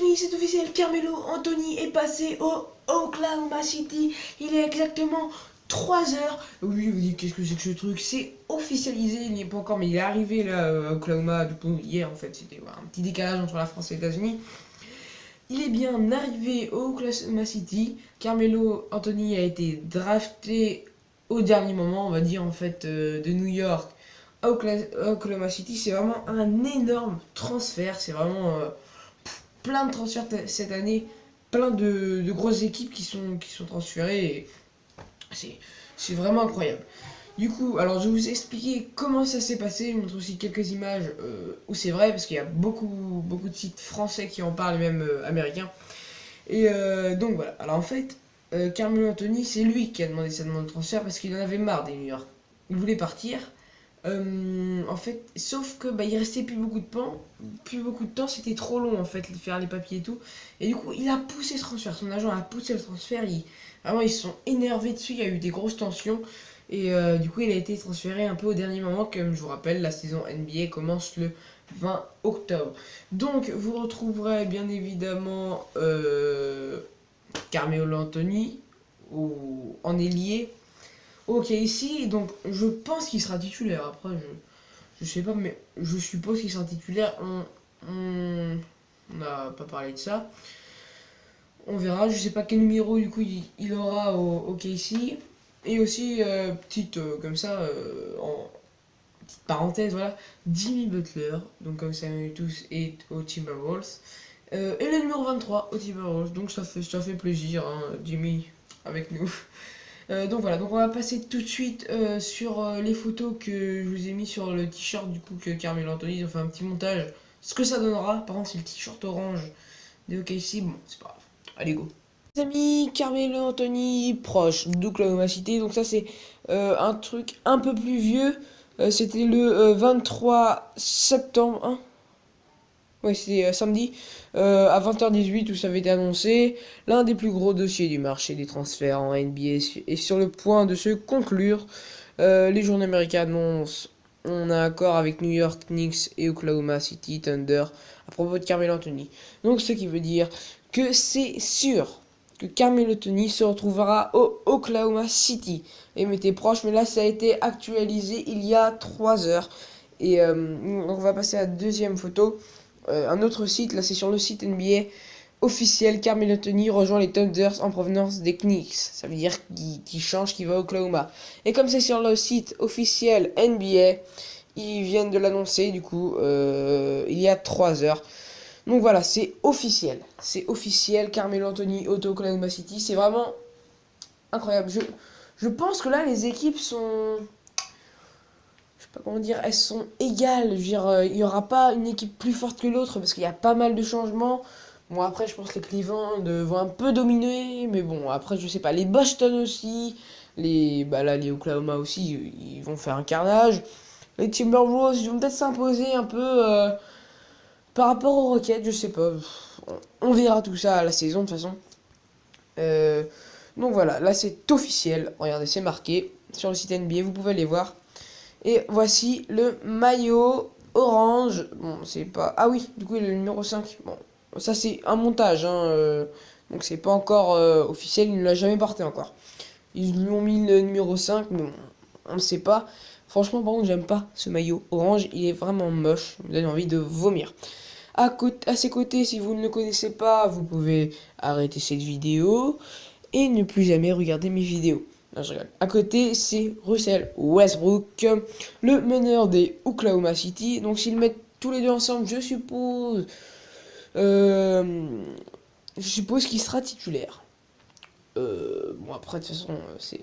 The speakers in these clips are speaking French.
amis, c'est officiel, Carmelo Anthony est passé au Oklahoma City. Il est exactement 3 heures. Oui, vous dites, qu'est-ce que c'est que ce truc? C'est officialisé, il n'y est pas encore, mais il est arrivé là à Oklahoma, du coup, hier en fait. C'était un petit décalage entre la France et les États-Unis. Il est bien arrivé au Oklahoma City. Carmelo Anthony a été drafté au dernier moment, on va dire, en fait, de New York à Oklahoma City. C'est vraiment un énorme transfert. C'est vraiment plein de transferts cette année, plein de grosses équipes qui sont transférées. Et c'est vraiment incroyable. Du coup, alors je vais vous expliquer comment ça s'est passé. Je vous montre aussi quelques images où c'est vrai, parce qu'il y a beaucoup de sites français qui en parlent, et même américains. Et donc voilà. Alors en fait, Carmelo Anthony, c'est lui qui a demandé sa demande de transfert parce qu'il en avait marre des New York. Il voulait partir. En fait, sauf que il restait plus beaucoup de temps, c'était trop long en fait de faire les papiers et tout. Et du coup, il a poussé ce transfert. Son agent a poussé le transfert. Vraiment, ils se sont énervés dessus. Il y a eu des grosses tensions. Et du coup, il a été transféré un peu au dernier moment. Comme je vous rappelle, la saison NBA commence le 20 octobre. Donc, vous retrouverez bien évidemment Carmelo Anthony en ailier. Ok, ici, donc je pense qu'il sera titulaire. Après, je sais pas, mais je suppose qu'il sera titulaire. On n'a pas parlé de ça. On verra. Je sais pas quel numéro du coup il aura au KC. Et aussi, petite comme ça, en petite parenthèse, voilà, Jimmy Butler, donc comme ça tous, est au Timberwolves. Et le numéro 23 au Timberwolves. Donc ça fait plaisir, hein, Jimmy avec nous. Donc voilà, donc on va passer tout de suite sur les photos que je vous ai mis sur le t-shirt du coup que Carmelo Anthony, ils ont fait un petit montage. Ce que ça donnera, par contre c'est le t-shirt orange de OKC, bon c'est pas grave. Allez go. Les amis, Carmelo Anthony proche d'Oklahoma City, donc ça c'est un truc un peu plus vieux. C'était le 23 septembre, hein. Ouais, c'est samedi à 20h18 où ça avait été annoncé. L'un des plus gros dossiers du marché des transferts en NBA est sur le point de se conclure. Les journaux américains annoncent un accord avec New York Knicks et Oklahoma City Thunder à propos de Carmelo Anthony. Donc ce qui veut dire que c'est sûr que Carmelo Anthony se retrouvera au Oklahoma City. Et mettez proche, mais là ça a été actualisé il y a 3 heures. Et on va passer à la deuxième photo. Un autre site, là c'est sur le site NBA officiel, Carmelo Anthony rejoint les Thunders en provenance des Knicks. Ça veut dire qu'il change, qu'il va à Oklahoma. Et comme c'est sur le site officiel NBA, ils viennent de l'annoncer du coup il y a 3 heures. Donc voilà, c'est officiel. C'est officiel, Carmelo Anthony au Oklahoma City. C'est vraiment incroyable. Je pense que là les équipes sont... Je sais pas comment dire, elles sont égales. Je veux dire, il n'y aura pas une équipe plus forte que l'autre parce qu'il y a pas mal de changements. Bon, après, je pense que les Cleveland vont un peu dominer, mais bon, après, je sais pas. Les Boston aussi, les Oklahoma aussi, ils vont faire un carnage. Les Timberwolves, ils vont peut-être s'imposer un peu par rapport aux Rockets, je sais pas. On verra tout ça à la saison, de toute façon. Euh, donc voilà, là, c'est officiel. Regardez, c'est marqué sur le site NBA, vous pouvez aller voir. Et voici le maillot orange. Bon, c'est pas... Ah oui, du coup, il est le numéro 5. Bon, ça, c'est un montage, hein. Donc, c'est pas encore officiel. Il ne l'a jamais porté encore. Ils lui ont mis le numéro 5, mais bon, on ne sait pas. Franchement, par contre, j'aime pas ce maillot orange. Il est vraiment moche. Il me donne envie de vomir. À ses côtés, si vous ne le connaissez pas, vous pouvez arrêter cette vidéo et ne plus jamais regarder mes vidéos. Non, je rigole. À côté, c'est Russell Westbrook, le meneur des Oklahoma City. Donc, s'ils mettent tous les deux ensemble, euh, je suppose qu'il sera titulaire. Bon, après, de toute façon, c'est.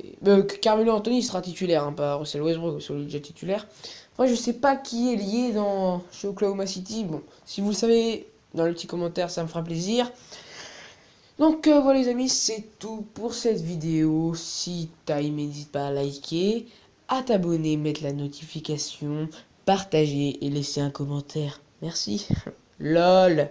Carmelo Anthony sera titulaire, hein, pas Russell Westbrook, celui déjà titulaire. Après, je sais pas qui est lié chez Oklahoma City. Bon, si vous le savez, dans les petits commentaires, ça me fera plaisir. Donc voilà les amis, c'est tout pour cette vidéo. Si t'as aimé, n'hésite pas à liker, à t'abonner, mettre la notification, partager et laisser un commentaire. Merci. LOL.